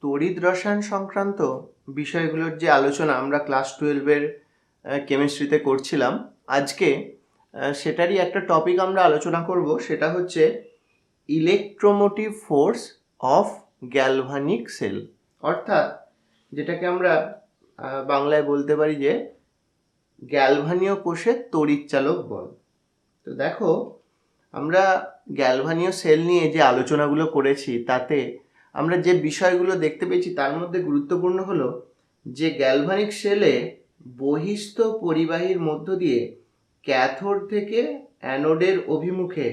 তড়িৎ রসায়ন সংক্রান্ত বিষয়গুলোর যে আলোচনা আমরা ক্লাস 12-এর কেমিস্ট্রিতে করছিলাম, আজকে সেটারই একটা টপিক আমরা আলোচনা করব। সেটা হচ্ছে electromotive force of galvanic cell, অর্থাৎ যেটাকে আমরা বাংলায় বলতে পারি যে গ্যালভানীয় কোষের তড়িৎচালক বল। তো দেখো, আমরা গ্যালভানীয় সেল নিয়ে যে আলোচনাগুলো করেছি তাতে আমরা যে বিষয়গুলো দেখতে পেয়েছি তার মধ্যে গুরুত্বপূর্ণ হলো যে গ্যালভানিক সেলে বহিস্থ পরিবাহীর মধ্য দিয়ে ক্যাথোড থেকে অ্যানোডের অভিমুখে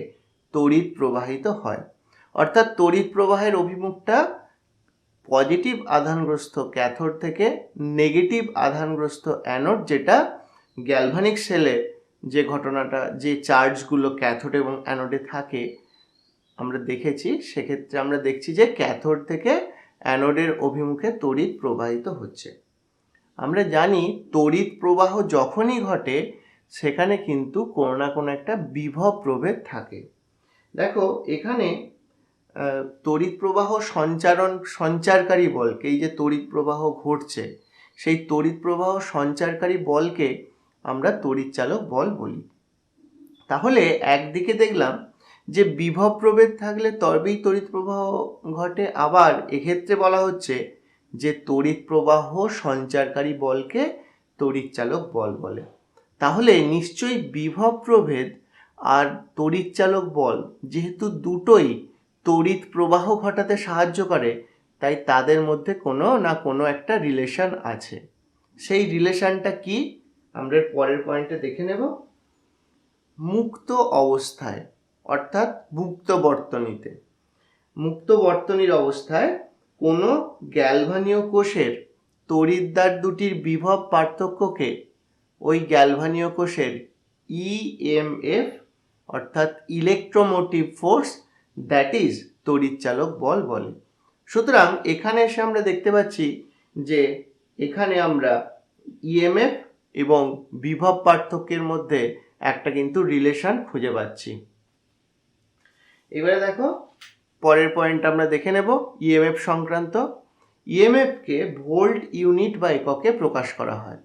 তড়িৎ প্রবাহিত হয়। অর্থাৎ তড়িৎ প্রবাহের অভিমুখটা পজিটিভ আধানগ্রস্ত ক্যাথোড থেকে নেগেটিভ আধানগ্রস্ত অ্যানোড, যেটা গ্যালভানিক সেলে যে ঘটনাটা, যে চার্জগুলো ক্যাথোড এবং অ্যানোডে থাকে আমরা দেখেছি, সেক্ষেত্রে আমরা দেখছি যে ক্যাথোড থেকে অ্যানোডের অভিমুখে তড়িৎ প্রবাহিত হচ্ছে। আমরা জানি তড়িৎ প্রবাহ যখনই ঘটে সেখানে কিন্তু কোনো না কোনো একটা বিভব প্রভেদ থাকে। দেখো, এখানে তড়িৎ প্রবাহ সঞ্চারকারী বলকে, এই যে তড়িৎ প্রবাহ ঘটছে সেই তড়িৎ প্রবাহ সঞ্চারকারী বলকে আমরা তড়িৎচালক বল বলি। তাহলে একদিকে দেখলাম যে বিভব প্রভেদ থাকলে তবেই তড়িৎ প্রবাহ ঘটে, আবার এক্ষেত্রে বলা হচ্ছে যে তড়িৎ প্রবাহ সঞ্চারকারী বলকে তড়িৎচালক বল বলে। তাহলে নিশ্চয়ই বিভব প্রভেদ আর তড়িৎচালক বল যেহেতু দুটোই তড়িৎ প্রবাহ ঘটাতে সাহায্য করে, তাই তাদের মধ্যে কোনো না কোনো একটা রিলেশন আছে। সেই রিলেশনটা কি আমরা পরের পয়েন্টে দেখে নেব। মুক্ত অবস্থায়, অর্থাৎ মুক্ত বর্তনীর অবস্থায় কোনো গ্যালভানীয় কোষের তড়িৎদ্বার দুটির বিভব পার্থক্যকে ওই গ্যালভানীয় কোষের ইএমএফ অর্থাৎ ইলেকট্রোমোটিভ ফোর্স, দ্যাট ইজ তড়িৎচালক বল বলে। সুতরাং এখানে এসে আমরা দেখতে পাচ্ছি যে এখানে আমরা ইএমএফ এবং বিভব পার্থক্যের মধ্যে একটা কিন্তু রিলেশন খুঁজে পাচ্ছি। এবারে দেখো, পরের পয়েন্ট আমরা দেখে নেব ইএমএফ সংক্রান্ত। ইএমএফকে ভোল্ট ইউনিট বা এককে প্রকাশ করা হয়।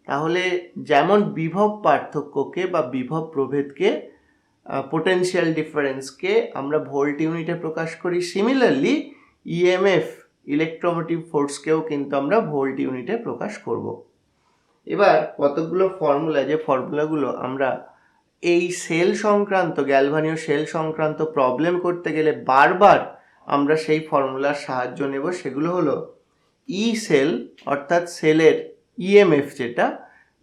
তাহলে যেমন বিভব পার্থক্যকে বা বিভব প্রভেদকে, পোটেনশিয়াল ডিফারেন্সকে আমরা ভোল্ট ইউনিটে প্রকাশ করি, সিমিলারলি ইএমএফ ইলেকট্রোমোটিভ ফোর্সকেও কিন্তু আমরা ভোল্ট ইউনিটে প্রকাশ করব। এবার কতগুলো ফর্মুলা, যে ফর্মুলাগুলো আমরা এই সেল সংক্রান্ত, গ্যালভানীয় সেল সংক্রান্ত প্রবলেম করতে গেলে বারবার আমরা সেই ফর্মুলার সাহায্য নেব, সেগুলো হলো ই সেল অর্থাৎ সেলের ইএমএফ যেটা,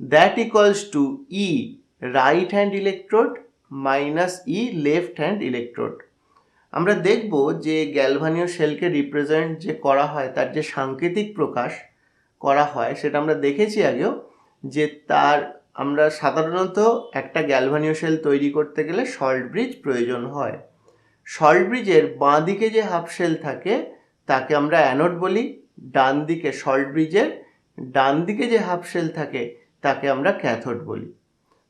that equals to E right hand electrode minus E left hand electrode. আমরা দেখব যে গ্যালভানীয় সেলকে রিপ্রেজেন্ট যে করা হয়, তার যে সাংকেতিক প্রকাশ করা হয় সেটা আমরা দেখেছি আগেও, যে তার আমরা সাধারণত একটা গ্যালভানীয় সেল তৈরি করতে গেলে সল্ট ব্রিজ প্রয়োজন হয়। সল্ট ব্রিজের বাঁ দিকে যে হাফ সেল থাকে তাকে আমরা অ্যানোড বলি, ডান দিকে সল্ট ব্রিজের ডান দিকে যে হাফ সেল থাকে তাকে আমরা ক্যাথোড বলি।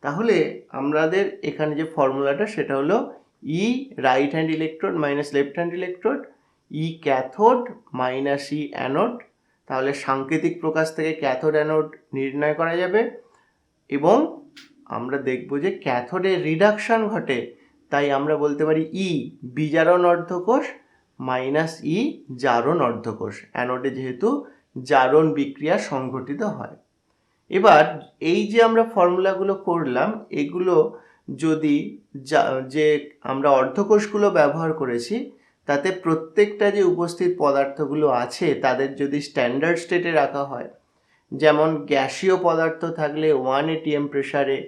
তাহলে আমাদের এখানে যে ফর্মুলাটা সেটা হলো E right hand electrode minus left hand electrode, E cathode minus E anode. তাহলে সাংকেতিক প্রকাশ থেকে ক্যাথোড অ্যানোড নির্ণয় করা যাবে এবং আমরা দেখব যে ক্যাথোডে রিডাকশান ঘটে, তাই আমরা বলতে পারি ই বিজারণ অর্ধকোষ মাইনাস ই জারণ অর্ধকোষ, অ্যানোডে যেহেতু জারণ বিক্রিয়া সংঘটিত হয়। এবার এই যে আমরা ফর্মুলাগুলো করলাম, এগুলো যদি যে আমরা অর্ধকোষগুলো ব্যবহার করেছি তাতে প্রত্যেকটা যে উপস্থিত পদার্থগুলো আছে তাদের যদি স্ট্যান্ডার্ড স্টেটে রাখা হয়, যেমন গ্যাসীয় পদার্থ থাকলে 1 atm প্রেসারে,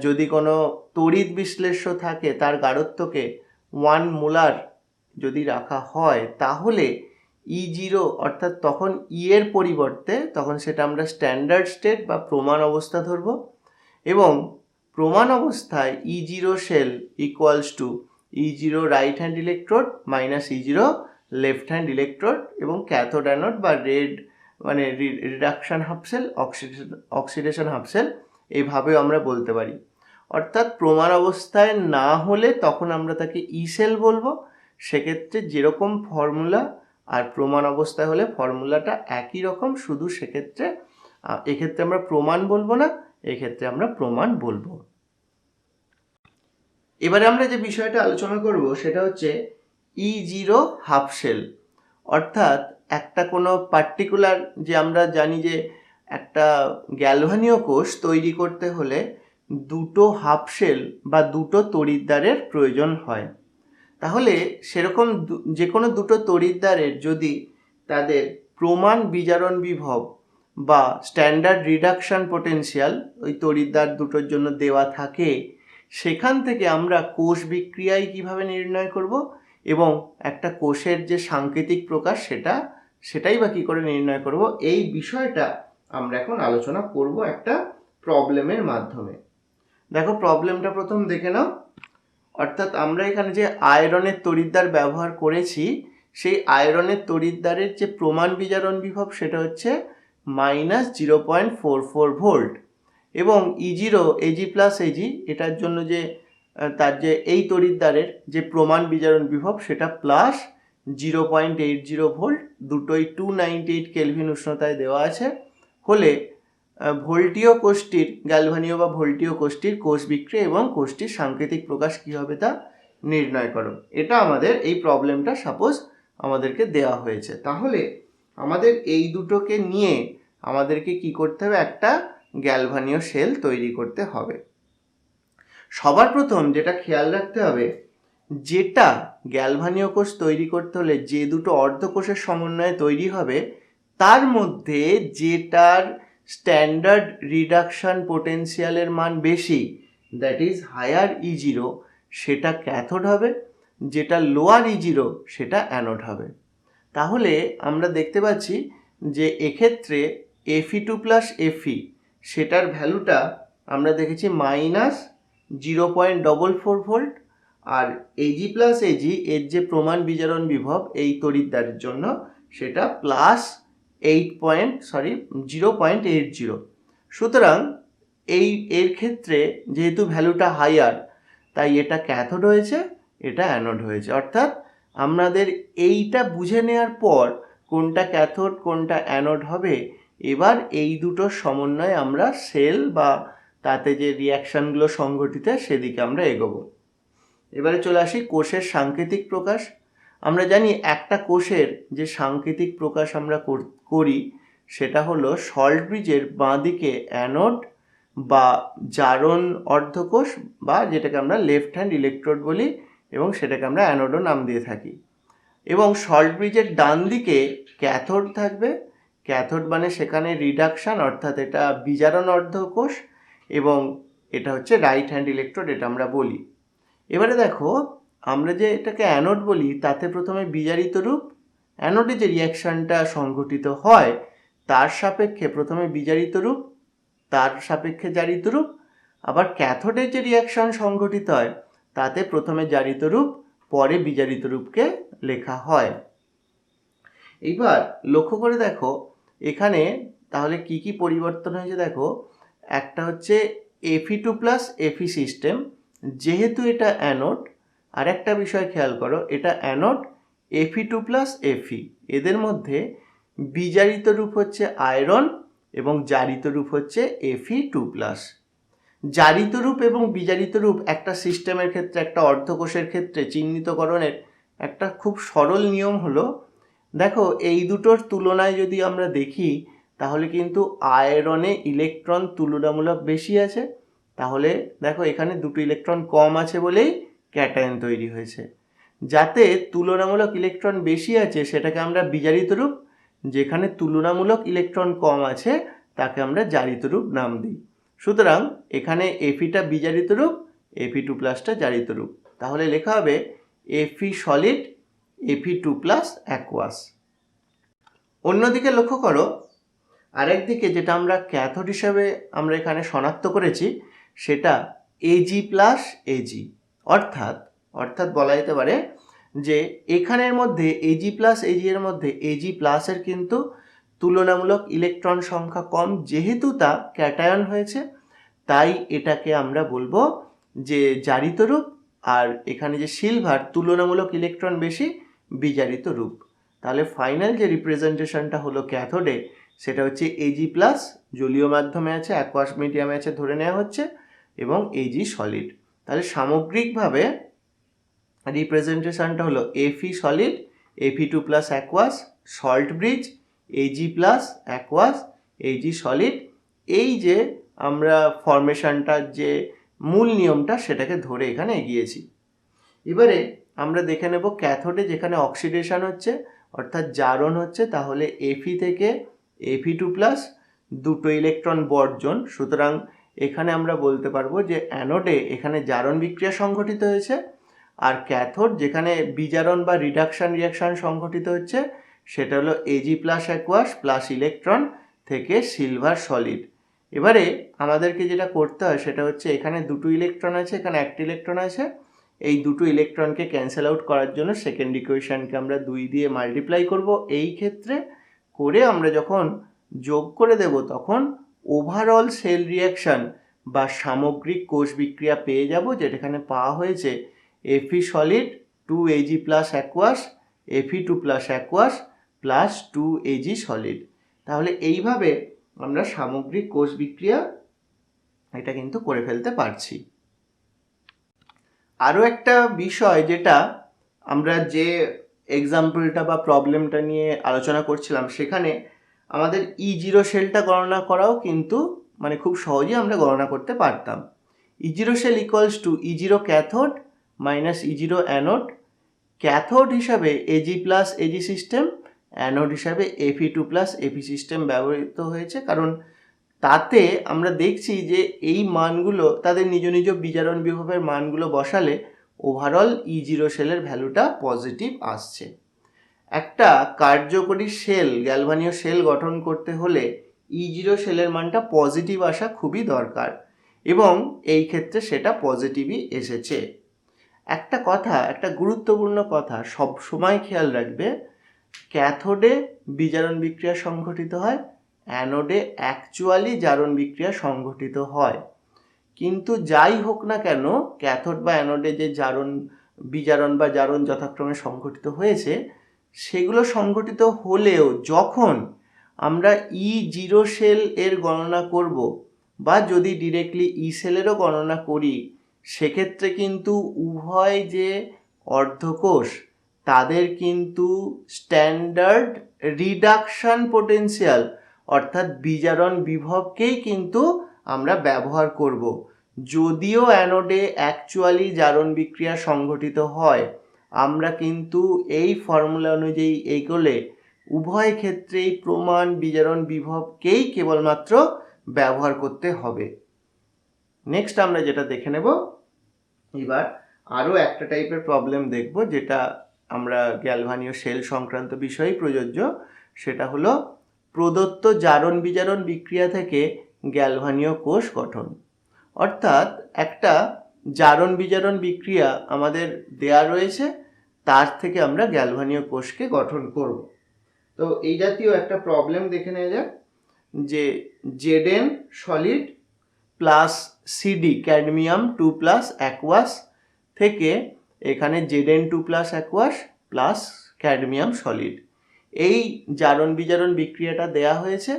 যদি কোনো তড়িৎ বিশ্লেষ্য থাকে তার গাঢ়ত্বকে 1 মোলার যদি রাখা হয়, তাহলে E0 অর্থাৎ তখন ই এর পরিবর্তে তখন সেটা আমরা স্ট্যান্ডার্ড স্টেট বা প্রমাণ অবস্থা ধরব এবং প্রমাণ অবস্থায় E0 cell equals to E0 right hand electrode minus E0 left hand electrode এবং ক্যাথোড অ্যানোড বা রেড মানে reduction half cell, oxidation half cell, এইভাবেও আমরা বলতে পারি। অর্থাৎ প্রমাণ অবস্থায় না হলে তখন আমরা তাকে ই সেল বলবো। সেক্ষেত্রে যেরকম ফর্মুলা আর প্রমাণ অবস্থায় হলে ফর্মুলাটা একই রকম, শুধু সেক্ষেত্রে এক্ষেত্রে আমরা প্রমাণ বলবো না, এক্ষেত্রে আমরা প্রমাণ বলবো। এবারে আমরা যে বিষয়টা আলোচনা করব সেটা হচ্ছে E0 হাফ শেল, অর্থাৎ একটা কোনো পার্টিকুলার, যে আমরা জানি যে একটা গ্যালভানীয় কোষ তৈরি করতে হলে দুটো হাফ শেল বা দুটো তড়িৎদ্বারের প্রয়োজন হয়। তাহলে সেরকম যে কোনো দুটো তড়িৎদ্বারের যদি তাদের প্রমাণ বিজারণ বিভব বা স্ট্যান্ডার্ড রিডাকশন পোটেনশিয়াল ওই তড়িৎদ্বার দুটোর জন্য দেওয়া থাকে, সেখান থেকে আমরা কোষ বিক্রিয়ায় কিভাবে নির্ণয় করব এবং একটা কোষের যে সাংকেতিক প্রকাশ সেটাই বা কী করে নির্ণয় করব, এই বিষয়টা আমরা এখন আলোচনা করব একটা প্রবলেমের মাধ্যমে। দেখো প্রবলেমটা প্রথম দেখে নাও। অর্থাৎ আমরা এখানে যে আয়রনের তড়িৎদ্বার ব্যবহার করেছি, সেই আয়রনের তড়িৎদ্বারের যে প্রমাণ বিজারণ বিভব সেটা হচ্ছে -0.44 ভোল্ট, এবং E0 Ag প্লাস Ag এটার জন্য যে তার যে এই তড়িৎদ্বারের যে প্রমাণ বিজারণ বিভব সেটা +0.80 ভোল্ট, দুটোই 298 কেলভিন উষ্ণতায় দেওয়া আছে। হলে ভোল্টীয় কোষটির, গ্যালভানীয় বা ভোল্টীয় কোষটির কোষ বিক্রিয়া এবং কোষটির সাংকেতিক প্রকাশ কী হবে তা নির্ণয় করো। এটা আমাদের এই প্রবলেমটা সাপোজ আমাদেরকে দেওয়া হয়েছে। তাহলে আমাদের এই দুটোকে নিয়ে আমাদেরকে কি করতে হবে, একটা গ্যালভানীয় শেল তৈরি করতে হবে। সবার প্রথম যেটা খেয়াল রাখতে হবে, যেটা গ্যালভানীয় কোষ তৈরি করতে হলে যে দুটো অর্ধকোষের সমন্বয়ে তৈরি হবে, তার মধ্যে যেটার স্ট্যান্ডার্ড রিডাকশন পোটেনশিয়ালের মান বেশি, দ্যাট ইজ হায়ার E0, সেটা ক্যাথোড হবে, যেটা লোয়ার E0 সেটা অ্যানোড হবে। তাহলে আমরা দেখতে পাচ্ছি যে এক্ষেত্রে Fe2 প্লাস Fe সেটার ভ্যালুটা আমরা দেখেছি -0.44 ভোল্ট, আর Ag প্লাস Ag এর যে প্রমাণ বিজারণ বিভব এই তড়িৎদ্বারের জন্য সেটা +0.80। সুতরাং এর ক্ষেত্রে যেহেতু ভ্যালুটা হাইয়ার, তাই এটা ক্যাথোড হয়েছে, এটা অ্যানোড হয়েছে। অর্থাৎ আমাদের এইটা বুঝে নেওয়ার পর কোনটা ক্যাথোড কোনটা অ্যানোড হবে, এবার এই দুটোর সমন্বয়ে আমরা সেল বা তাতে যে রিয়াকশানগুলো সংঘটিত সেদিকে আমরা এগোবো। এবারে চলে আসি কোষের সাংকেতিক প্রকাশ। আমরা জানি একটা কোষের যে সাংকেতিক প্রকাশ আমরা করি সেটা হলো সল্ট ব্রিজের বাঁ দিকে অ্যানোড বা জারণ অর্ধকোষ, বা যেটাকে আমরা লেফট হ্যান্ড ইলেকট্রোড বলি, এবং সেটাকে আমরা অ্যানোডও নাম দিয়ে থাকি। এবং সল্ট ব্রিজের ডান দিকে ক্যাথোড থাকবে। ক্যাথোড মানে সেখানে রিডাকশান, অর্থাৎ এটা বিজারণ অর্ধকোষ, এবং এটা হচ্ছে রাইট হ্যান্ড ইলেকট্রোড, এটা আমরা বলি। এবারে দেখো আমরা যে এটাকে অ্যানোড বলি, তাতে প্রথমে বিজারিত রূপ, অ্যানোডে যে রিয়াকশানটা সংঘটিত হয় তার সাপেক্ষে প্রথমে বিজারিত রূপ, তার সাপেক্ষে জারিত রূপ, আবার ক্যাথোডের যে রিয়াকশান সংঘটিত হয় তাতে প্রথমে জারিত রূপ পরে বিজারিত রূপকে লেখা হয়। এইবার লক্ষ্য করে দেখো এখানে তাহলে কি কি পরিবর্তন হয়েছে। দেখো একটা হচ্ছে Fe2 প্লাস Fe সিস্টেম, যেহেতু এটা অ্যানোড। আর একটা বিষয় খেয়াল করো, এটা অ্যানোড, Fe2 প্লাস Fe, এদের মধ্যে বিজারিত রূপ হচ্ছে আয়রন এবং জারিত রূপ হচ্ছে Fe2 প্লাস। জারিত রূপ এবং বিজারিত রূপ একটা সিস্টেমের ক্ষেত্রে, একটা অর্ধকোষের ক্ষেত্রে চিহ্নিতকরণের একটা খুব সরল নিয়ম হলো, দেখো এই দুটোর তুলনায় যদি আমরা দেখি তাহলে কিন্তু আয়রনে ইলেকট্রন তুলনামূলক বেশি আছে। তাহলে দেখো এখানে দুটো ইলেকট্রন কম আছে বলেই ক্যাটায়ন তৈরি হয়েছে। যাতে তুলনামূলক ইলেকট্রন বেশি আছে সেটাকে আমরা বিজারিত রূপ, যেখানে তুলনামূলক ইলেকট্রন কম আছে তাকে আমরা জারিত রূপ নাম দিই। সুতরাং এখানে Feটা বিজারিত রূপ, Fe2 প্লাসটা জারিত রূপ। তাহলে লেখা হবে Fe solid, Fe2 plus aqueous. অন্যদিকে লক্ষ্য করো, আরেকদিকে যেটা আমরা ক্যাথোড হিসাবে আমরা এখানে শনাক্ত করেছি সেটা Ag প্লাস Ag, অর্থাৎ বলা যেতে পারে যে এখানের মধ্যে Ag প্লাস Ag এর মধ্যে Ag প্লাসের কিন্তু তুলনামূলক ইলেকট্রন সংখ্যা কম, যেহেতু তা ক্যাটায়ন হয়েছে, তাই এটাকে আমরা বলবো যে জারিত রূপ। আর এখানে যে সিলভার তুলনামূলক ইলেকট্রন বেশি, বিজারিত রূপ। তাহলে ফাইনাল যে রিপ্রেজেন্টেশনটা হলো ক্যাথোডে সেটা হচ্ছে এজি প্লাস, জলীয় মাধ্যমে আছে, অ্যাকোয়াস মিডিয়ামে আছে ধরে নেওয়া হচ্ছে, এবং এজি সলিড। তাহলে সামগ্রিকভাবে রিপ্রেজেন্টেশনটা হলো Fe solid, Fe two plus aqueous, salt bridge, Ag plus aqueous, Ag solid. এই যে আমরা ফরমেশনটার যে মূল নিয়মটা সেটাকে ধরে এখানে এগিয়েছি। এবারে আমরা দেখে নেব ক্যাথোডে যেখানে অক্সিডেশন হচ্ছে অর্থাৎ জারণ হচ্ছে, তাহলে এফি থেকে এফি টু প্লাস, দুটো ইলেকট্রন বর্জন। সুতরাং এখানে আমরা বলতে পারবো যে অ্যানোডে এখানে জারণ বিক্রিয়া সংঘটিত হয়েছে, আর ক্যাথোড যেখানে বিজারণ বা রিডাকশন রিয়াকশন সংঘটিত হচ্ছে সেটা হলো AG plus aqueous plus electron থেকে সিলভার সলিড। এবারে আমাদেরকে যেটা করতে হয় সেটা হচ্ছে এখানে দুটো ইলেকট্রন আছে, এখানে একটা ইলেকট্রন আছে, এই দুটো ইলেকট্রনকে ক্যান্সেল আউট করার জন্য সেকেন্ড ইকুয়েশনকে আমরা 2 দিয়ে মাল্টিপ্লাই করব। এই ক্ষেত্রে করে আমরা যখন যোগ করে দেব তখন ওভারঅল সেল রিয়াকশান বা সামগ্রিক কোষ বিক্রিয়া পেয়ে যাব, যেটা এখানে পাওয়া হয়েছে F E solid 2 A G plus aqueous, F E two plus aqueous plus 2 A G solid. তাহলে এইভাবে আমরা সামগ্রিক কোষ বিক্রিয়া এটা কিন্তু করে ফেলতে পারছি। আরও একটা বিষয় যেটা আমরা যে এক্সাম্পলটা বা প্রবলেমটা নিয়ে আলোচনা করছিলাম সেখানে আমাদের E0 সেলটা গণনা করাও কিন্তু মানে খুব সহজেই আমরা গণনা করতে পারতাম। E0 cell equals to E0 cathode minus E0 anode. Cathode হিসাবে A G plus A G system, anode হিসাবে F E two plus F E system ব্যবহৃত হয়েছে, কারণ তাতে আমরা দেখছি যে এই মানগুলো তাদের নিজ নিজ বিজারণ বিভবের মানগুলো বসালে ওভারঅল E0 সেলের ভ্যালুটা পজিটিভ আসছে। একটা কার্যকরী সেল, গ্যালভানীয় সেল গঠন করতে হলে E0 সেলের মানটা পজিটিভ আসা খুবই দরকার, এবং এই ক্ষেত্রে সেটা পজিটিভই এসেছে। একটা কথা, একটা গুরুত্বপূর্ণ কথা সব সময় খেয়াল রাখবে, ক্যাথোডে বিজারণ বিক্রিয়া সংঘটিত হয়, অ্যানোডে অ্যাকচুয়ালি জারণ বিক্রিয়া সংঘটিত হয়। কিন্তু যাই হোক না কেন ক্যাথোড বা অ্যানোডে যে বিজারণ বা জারণ যথাক্রমে সংঘটিত হয়েছে সেগুলো সংঘটিত হলেও যখন আমরা E0 সেল এর গণনা করব বা যদি ডিরেক্টলি ই সেলেরও গণনা করি সেক্ষেত্রে কিন্তু উভয় যে অর্ধকোষ তাদের কিন্তু স্ট্যান্ডার্ড রিডাকশন পোটেনশিয়াল অর্থাৎ বিজারণ বিভবকেই কিন্তু আমরা ব্যবহার করব। যদিও অ্যানোডে অ্যাকচুয়ালি জারণ বিক্রিয়া সংঘটিত হয়, আমরা কিন্তু এই ফর্মুলা অনুযায়ী এগোলে উভয় ক্ষেত্রেই প্রমাণ বিজারণ বিভবকেই কেবলমাত্র ব্যবহার করতে হবে। নেক্সট আমরা যেটা দেখে নেব, এবার আরও একটা টাইপের প্রবলেম দেখব যেটা আমরা গ্যালভানীয় সেল সংক্রান্ত বিষয়েই প্রযোজ্য। সেটা হলো প্রদত্ত জারণ বিজারণ বিক্রিয়া থেকে গ্যালভানীয় কোষ গঠন। অর্থাৎ একটা জারণ বিজারণ বিক্রিয়া আমাদের দেয়া রয়েছে, তার থেকে আমরা গ্যালভানীয় কোষকে গঠন করব। তো এই জাতীয় একটা প্রবলেম দেখে নেওয়া যাক, যে Zn solid plus CD cadmium 2 plus aqueous থেকে এখানে Zn2 plus aqueous plus cadmium solid, এই জারণ বিজারণ বিক্রিয়াটা দেয়া হয়েছে,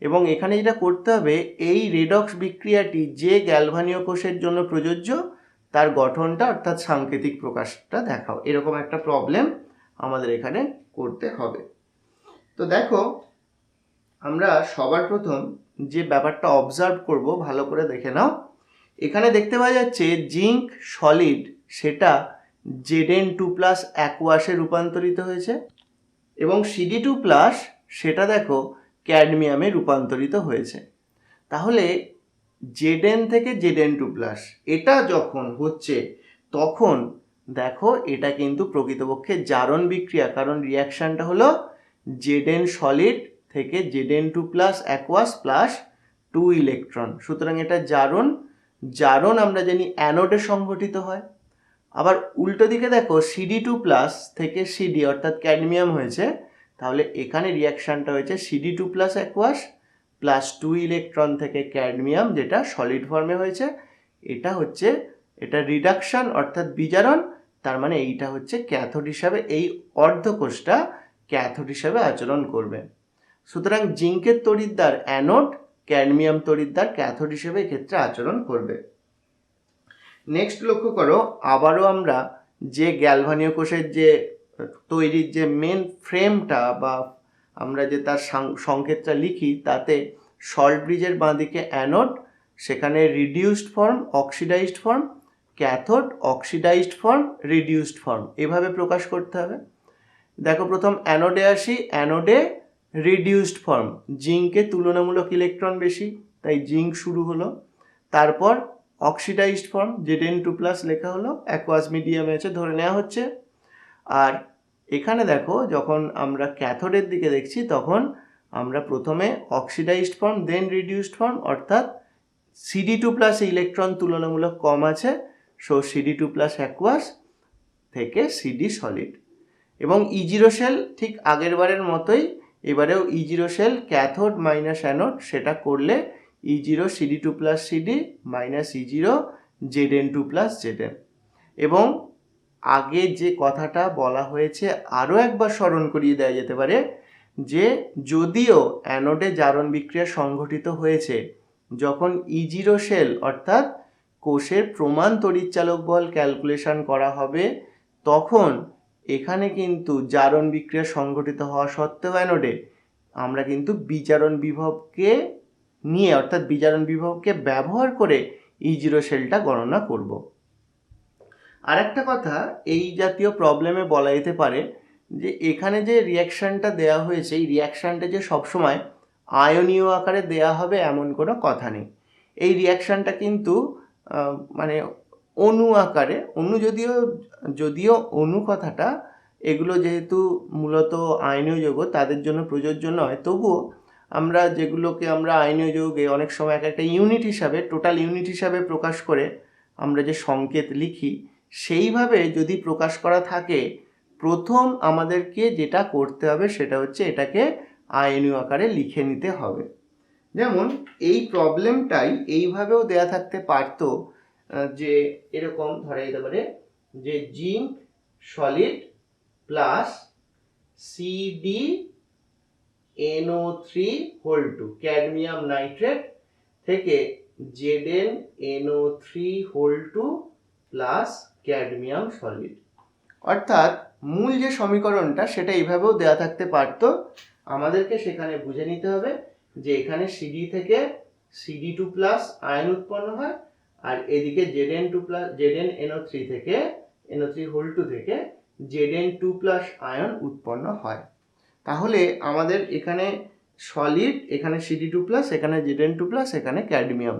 এবং এখানে যেটা করতে হবে এই রেডক্স বিক্রিয়াটি যে গ্যালভানীয় কোষের জন্য প্রযোজ্য তার গঠনটা অর্থাৎ সাংকেতিক প্রকাশটা দেখাও, এরকম একটা প্রবলেম আমাদের এখানে করতে হবে। তো দেখো আমরা সবার প্রথম যে ব্যাপারটা অবজার্ভ করব ভালো করে দেখে নাও। এখানে দেখতে পাওয়া যাচ্ছে জিঙ্ক সলিড সেটা Zn2 প্লাস অ্যাকোয়াসে রূপান্তরিত হয়েছে, এবং Cd2 প্লাস সেটা দেখো ক্যাডমিয়ামে রূপান্তরিত হয়েছে। তাহলে Zn থেকে Zn2 প্লাস এটা যখন হচ্ছে তখন দেখো এটা কিন্তু প্রকৃতপক্ষে জারণ বিক্রিয়া, কারণ রিয়াকশানটা হলো Zn সলিড থেকে Zn2 plus aqueous plus 2 electron. সুতরাং এটা জারণ আমরা জানি অ্যানোডে সংঘটিত হয়। আবার উল্টো দিকে দেখো Cd2 প্লাস থেকে Cd অর্থাৎ ক্যাডমিয়াম হয়েছে, তাহলে এখানে রিয়াকশানটা হয়েছে Cd2 plus aqueous plus 2 electron থেকে ক্যাডমিয়াম, যেটা সলিড ফর্মে হয়েছে। এটা রিডাকশান অর্থাৎ বিজারণ, তার মানে এইটা হচ্ছে ক্যাথোড হিসাবে এই অর্ধকোষটা ক্যাথোড হিসাবে আচরণ করবে। সুতরাং জিঙ্কের তড়িৎদ্বার অ্যানোড, ক্যাডমিয়াম তড়িৎদ্বার ক্যাথোড হিসেবে এক্ষেত্রে আচরণ করবে। নেক্সট লক্ষ্য করো, আবারও আমরা যে গ্যালভানীয় কোষের যে তৈরির যে মেন ফ্রেমটা বা আমরা যে তার সংকেতটা লিখি, তাতে সল্ট ব্রিজের বাঁদিকে অ্যানোড, সেখানে reduced form, oxidised form, cathode, oxidised form, reduced form, এভাবে প্রকাশ করতে হবে। দেখো প্রথম অ্যানোডে আসি, অ্যানোডে রিডিউসড ফর্ম, জিঙ্কে তুলনামূলক ইলেকট্রন বেশি, তাই জিঙ্ক শুরু হলো। তারপর অক্সিডাইজড ফর্ম, Zn2+ লেখা হলো, অ্যাকোয়াস মিডিয়ামে আছে ধরে নেওয়া হচ্ছে। আর এখানে দেখো যখন আমরা ক্যাথোডের দিকে দেখছি তখন আমরা প্রথমে অক্সিডাইজড ফর্ম দেন রিডিউসড ফর্ম, অর্থাৎ Cd2+ ইলেকট্রন তুলনামূলক কম আছে, সো Cd2+ অ্যাকোয়াস থেকে Cd সলিড। এবং E0 শেল ঠিক আগের বারের মতোই এবারেও E0 shell cathode minus anode, সেটা করলে E0 Cd2+ Cd minus E0 Zn2+ Zn। এবং আগে যে কথাটা বলা হয়েছে আরও একবার স্মরণ করিয়ে দেওয়া যেতে পারে যে যদিও অ্যানোডে জারণ বিক্রিয়া সংঘটিত হয়েছে, যখন E0 শেল অর্থাৎ কোষের প্রমাণ তড়িৎচালক বল ক্যালকুলেশন করা হবে, তখন এখানে কিন্তু জারণ বিক্রিয়া সংঘটিত হওয়া সত্ত্বেও অ্যানোডে আমরা কিন্তু বিজারণ বিভবকে নিয়ে অর্থাৎ বিজারণ বিভবকে ব্যবহার করে E0 শেলটা গণনা করব। আর একটা কথা এই জাতীয় প্রবলেমে বলা যেতে পারে যে এখানে যে রিয়াকশানটা দেওয়া হয়েছে, এই রিয়াকশানটা যে সবসময় আয়নীয় আকারে দেওয়া হবে এমন কোনো কথা নেই। এই রিয়াকশানটা কিন্তু মানে অণু আকারে, অণু যদিও অণু কথাটা এগুলো যেহেতু মূলত আয়নীয় যৌগ তাদের জন্য প্রযোজ্য নয়, তবুও আমরা যেগুলোকে আমরা আয়নীয় যৌগে অনেক সময় একটা ইউনিট হিসাবে, টোটাল ইউনিট হিসাবে প্রকাশ করে আমরা যে সংকেত লিখি, সেইভাবে যদি প্রকাশ করা থাকে, প্রথম আমাদেরকে যেটা করতে হবে সেটা হচ্ছে এটাকে আয়নীয় আকারে লিখে নিতে হবে। যেমন এই প্রবলেমটাই এইভাবেও দেয়া থাকতে পারতো যে এরকম ধরা যেতে পারে যে zinc solid plus CdNO3(2) cadmium nitrate থেকে ZnNO3(2) প্লাস ক্যাডমিয়াম সলিড। অর্থাৎ মূল যে সমীকরণটা সেটা এইভাবেও দেওয়া থাকতে পারতো, আমাদেরকে সেখানে বুঝে নিতে হবে যে এখানে Cd থেকে Cd2+ আয়ন উৎপন্ন হয়, আর এদিকে ZnNO3 থেকে NO3(2) থেকে Zn2+ আয়ন উৎপন্ন হয়। তাহলে আমাদের এখানে সলিড, এখানে Cd2+, এখানে Zn2+, এখানে ক্যাডমিয়াম,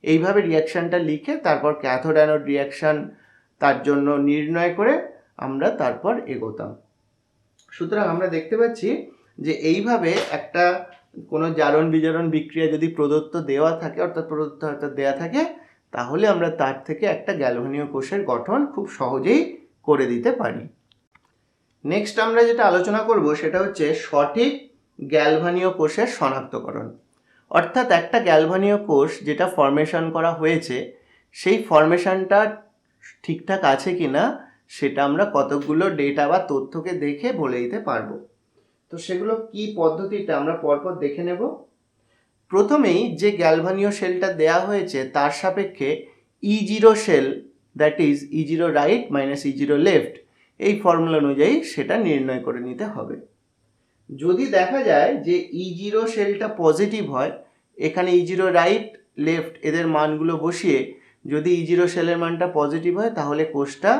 এইভাবে রিয়াকশানটা লিখে তারপর ক্যাথোড অ্যানোড রিয়াকশান তার জন্য নির্ণয় করে আমরা তারপর এগোতাম। সুতরাং আমরা দেখতে পাচ্ছি যে এইভাবে একটা কোনো জারণ বিজারণ বিক্রিয়া যদি প্রদত্ত দেওয়া থাকে অর্থাৎ দেওয়া থাকে, তাহলে আমরা তার থেকে একটা গ্যালভানীয় কোষের গঠন খুব সহজেই করে দিতে পারি। নেক্সট আমরা যেটা আলোচনা করব সেটা হচ্ছে সঠিক গ্যালভানীয় কোষের শনাক্তকরণ। অর্থাৎ একটা গ্যালভানীয় কোষ যেটা ফর্মেশন করা হয়েছে, সেই ফর্মেশনটা ঠিকঠাক আছে কিনা সেটা আমরা কতগুলো ডেটা বা তথ্যকে দেখে বলে দিতে পারবো। তো সেগুলো কি পদ্ধতিটা আমরা পরপর দেখে নেব। প্রথমেই যে গ্যালভানীয় শেলটা দেয়া হয়েছে তার সাপেক্ষে E0 cell, that is E0 right minus E0 left, এই ফর্মুলা অনুযায়ী সেটা নির্ণয় করে নিতে হবে। যদি দেখা যায় যে E0 শেলটা পজিটিভ হয়, এখানে E0 রাইট লেফট এদের মানগুলো বসিয়ে যদি E0 শেলের মানটা পজিটিভ হয় তাহলে কোষটা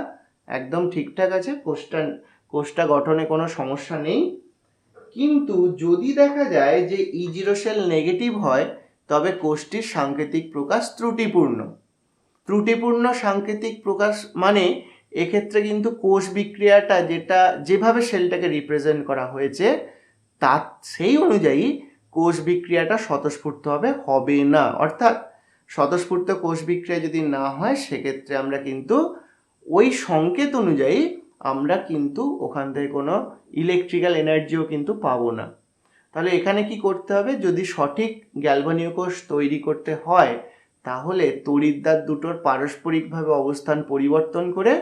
একদম ঠিকঠাক আছে, কোষটা গঠনে কোনো সমস্যা নেই। কিন্তু যদি দেখা যায় যে E0 শেল নেগেটিভ হয়, তবে কোষটির সাংকেতিক প্রকাশ ত্রুটিপূর্ণ সাংকেতিক প্রকাশ মানে এক্ষেত্রে কিন্তু কোষ বিক্রিয়াটা যেভাবে শেলটাকে রিপ্রেজেন্ট করা হয়েছে তার সেই অনুযায়ী কোষ বিক্রিয়াটা স্বতঃস্ফূর্ত হবে না। অর্থাৎ স্বতঃস্ফূর্ত কোষ বিক্রিয়া যদি না হয়, সেক্ষেত্রে আমরা কিন্তু ওই সংকেত অনুযায়ী আমরা কিন্তু ওখান থেকে কোনো ইলেকট্রিক্যাল এনার্জিও কিন্তু পাবো না। তাহলে এখানে কি করতে হবে, যদি সঠিক গ্যালভানীয় কোষ তৈরি করতে হয় তাহলে তড়িৎদ্বার দুটোর পারস্পরিকভাবে অবস্থান পরিবর্তন করে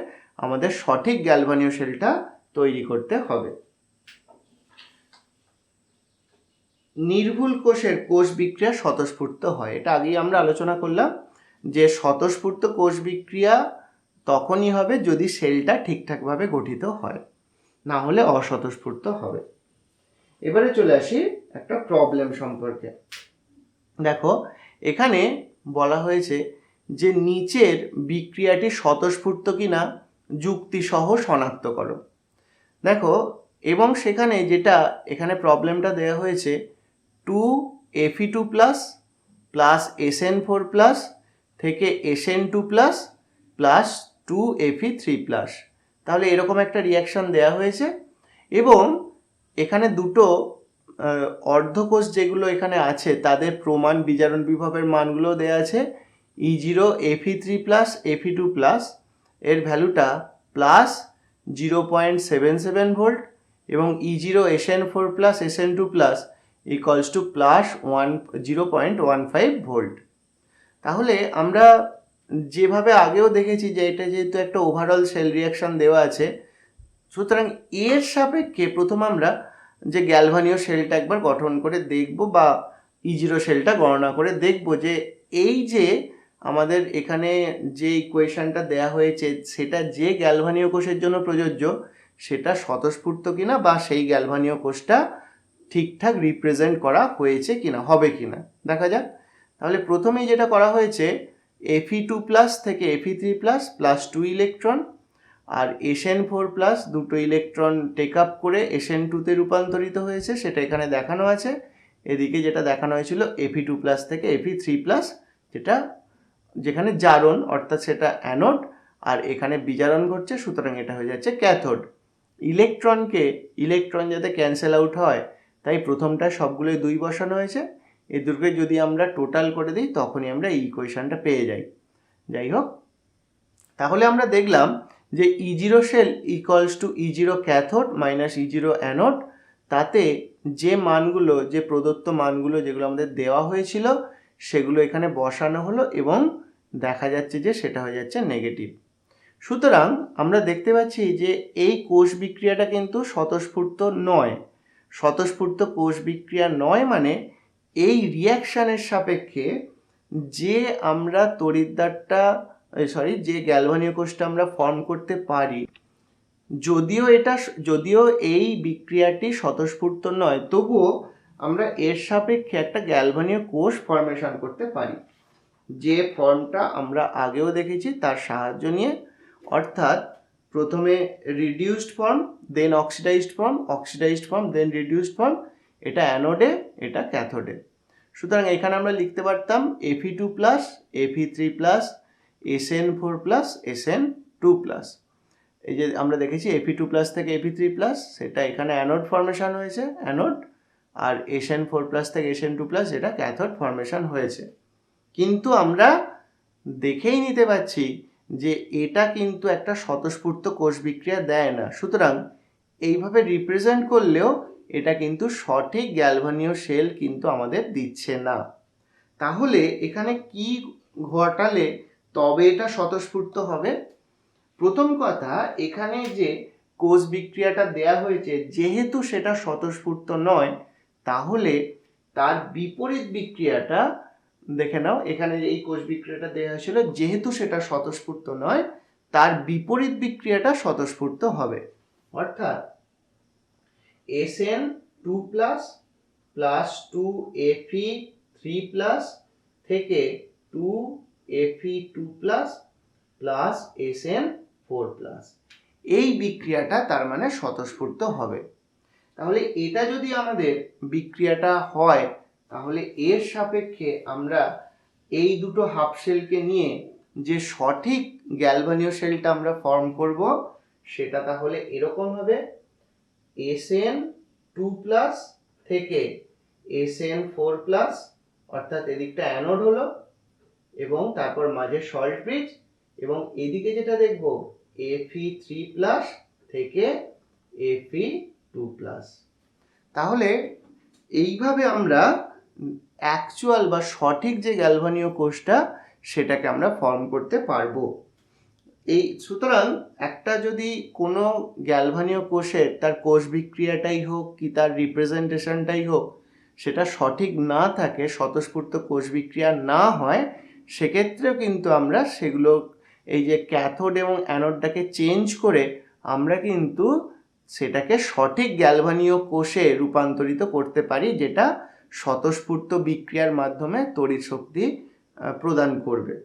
আমাদের সঠিক গ্যালভানীয় শেলটা তৈরি করতে হবে। নির্ভুল কোষের কোষ বিক্রিয়া স্বতঃস্ফূর্ত হয়। এটা আগেই আমরা আলোচনা করলাম যে স্বতঃস্ফূর্ত কোষ বিক্রিয়া তখনই হবে যদি সেলটা ঠিকঠাকভাবে গঠিত হয়, না হলে অস্বতঃস্ফূর্ত হবে। এবারে চলে আসি একটা প্রবলেম সম্পর্কে। দেখো এখানে বলা হয়েছে যে নিচের বিক্রিয়াটি স্বতঃস্ফূর্ত কিনা যুক্তিসহ শনাক্ত করো। দেখো এবং সেখানে যেটা এখানে প্রবলেমটা দেওয়া হয়েছে 2Fe2 প্লাস SN4 প্লাস থেকে SN2 প্লাস 2Fe3 তাহলে এরকম একটা রিয়াকশন দেওয়া হয়েছে এবং এখানে দুটো অর্ধকোষ যেগুলো এখানে আছে তাদের প্রমাণ বিজারণ বিভবের মানগুলো দেওয়া আছে। E0 Fe3 Fe2 এর ভ্যালুটা প্লাস 0.77 ভোল্ট এবং E0 SN4 SN2 equals to plus 0.15 volt. তাহলে আমরা যেভাবে আগেও দেখেছি যে এটা যেহেতু একটা ওভারঅল সেল রিয়াকশন দেওয়া আছে, সুতরাং এর সাপেক্ষে প্রথম আমরা যে গ্যালভানীয় সেলটা একবার গঠন করে দেখব বা E0 সেলটা গণনা করে দেখব যে এই যে আমাদের এখানে যে ইকুয়েশনটা দেয়া হয়েছে সেটা যে গ্যালভানীয় কোষের জন্য প্রযোজ্য সেটা স্বতঃস্ফূর্ত কিনা বা সেই গ্যালভানীয় কোষটা ঠিকঠাক রিপ্রেজেন্ট করা হয়েছে কিনা, হবে কিনা দেখা যাক। তাহলে প্রথমেই যেটা করা হয়েছে Fe2 থেকে Fe3 প্লাস 2 ইলেকট্রন আর SN4 দুটো ইলেকট্রন টেক আপ করে SN2-তে রূপান্তরিত হয়েছে, সেটা এখানে দেখানো আছে। এদিকে যেটা দেখানো হয়েছিল Fe2 থেকে Fe3 যেটা যেখানে জারণ অর্থাৎ সেটা অ্যানোড আর এখানে বিজারণ ঘটছে, সুতরাং এটা হয়ে যাচ্ছে ক্যাথোড। ইলেকট্রন যাতে ক্যান্সেল আউট হয় তাই প্রথমটা সবগুলোই 2 বসানো হয়েছে। এই দুটোকে যদি আমরা টোটাল করে দিই তখনই আমরা এই ইকুয়েশনটা পেয়ে যাই। যাই হোক, তাহলে আমরা দেখলাম যে E0 cell equals to E0 cathode minus E0 anode. তাতে যে মানগুলো, যে প্রদত্ত মানগুলো যেগুলো আমাদের দেওয়া হয়েছিল সেগুলো এখানে বসানো হলো এবং দেখা যাচ্ছে যে সেটা হয়ে যাচ্ছে নেগেটিভ। সুতরাং আমরা দেখতে পাচ্ছি যে এই কোষ বিক্রিয়াটা কিন্তু স্বতঃস্ফূর্ত নয়। স্বতঃস্ফূর্ত কোষ বিক্রিয়া নয় মানে এই রিয়াকশানের সাপেক্ষে যে আমরা যে গ্যালভানীয় কোষটা আমরা ফর্ম করতে পারি, যদিও এই বিক্রিয়াটি স্বতঃস্ফূর্ত নয় তবুও আমরা এর সাপেক্ষে একটা গ্যালভানীয় কোষ ফর্মেশন করতে পারি, যে ফর্মটা আমরা আগেও দেখেছি তার সাহায্য নিয়ে। অর্থাৎ প্রথমে রিডিউসড ফর্ম, দেন অক্সিডাইজড ফর্ম, দেন রিডিউসড ফর্ম, এটা অ্যানোডে, এটা ক্যাথোডে। সুতরাং এখানে আমরা লিখতে পারতাম Fe2 Fe3 SN4 SN2 এই যে আমরা দেখেছি Fe2 থেকে Fe3 সেটা এখানে অ্যানোড ফর্মেশন হয়েছে, অ্যানোড, আর SN4 থেকে SN2 এটা ক্যাথোড ফর্মেশন হয়েছে। কিন্তু আমরা দেখেই নিতে পাচ্ছি যে এটা কিন্তু একটা স্বতঃস্ফূর্ত কোষ বিক্রিয়া দেয় না। সুতরাং এইভাবে রিপ্রেজেন্ট করলেও এটা কিন্তু সঠিক গ্যালভানীয় সেল কিন্তু আমাদের দিচ্ছে না। তাহলে এখানে কি ঘটালে তবে এটা স্বতঃস্ফূর্ত হবে? প্রথম কথা, এখানে যে কোষ বিক্রিয়াটা দেয়া হয়েছে যেহেতু সেটা স্বতঃস্ফূর্ত নয়, তাহলে তার বিপরীত বিক্রিয়াটা দেখে নাও। এখানে যে এই কোষ বিক্রিয়াটা দেওয়া হয়েছিল যেহেতু সেটা স্বতঃস্ফূর্ত নয়, তার বিপরীত বিক্রিয়াটা স্বতঃস্ফূর্ত হবে। অর্থাৎ SN2 প্লাস 2Fe3 থেকে 2Fe2 প্লাস SN4 এই বিক্রিয়াটা তার মানে স্বতঃস্ফূর্ত হবে। তাহলে এটা যদি আমাদের বিক্রিয়াটা হয় তাহলে এর সাপেক্ষে আমরা এই দুটো হাফ সেলকে নিয়ে যে সঠিক গ্যালভানীয় সেলটা আমরা ফর্ম করব সেটা তাহলে এরকম হবে SN2 থেকে SN4 অর্থাৎ এদিকটা অ্যানোড হলো এবং তারপর মাঝে সল্ট ব্রিজ, এবং এদিকে যেটা দেখব Fe3 থেকে Fe2 তাহলে এইভাবে আমরা অ্যাকচুয়াল বা সঠিক যে গ্যালভানীয় কোষটা সেটাকে আমরা ফর্ম করতে পারবো। সুতরাং একটা যদি কোনো গ্যালভানীয় কোষের তার কোষ বিক্রিয়াটাই হোক কি তার রিপ্রেজেন্টেশনটাই হোক, সেটা সঠিক না থাকে, স্বতঃস্ফূর্ত কোষ বিক্রিয়া না হয়, সেক্ষেত্রেও কিন্তু আমরা সেগুলো এই যে ক্যাথোড এবং অ্যানোডটাকে চেঞ্জ করে আমরা কিন্তু সেটাকে সঠিক গ্যালভানীয় কোষে রূপান্তরিত করতে পারি, যেটা স্বতঃস্ফূর্ত বিক্রিয়ার মাধ্যমে তড়িৎ শক্তি প্রদান করবে।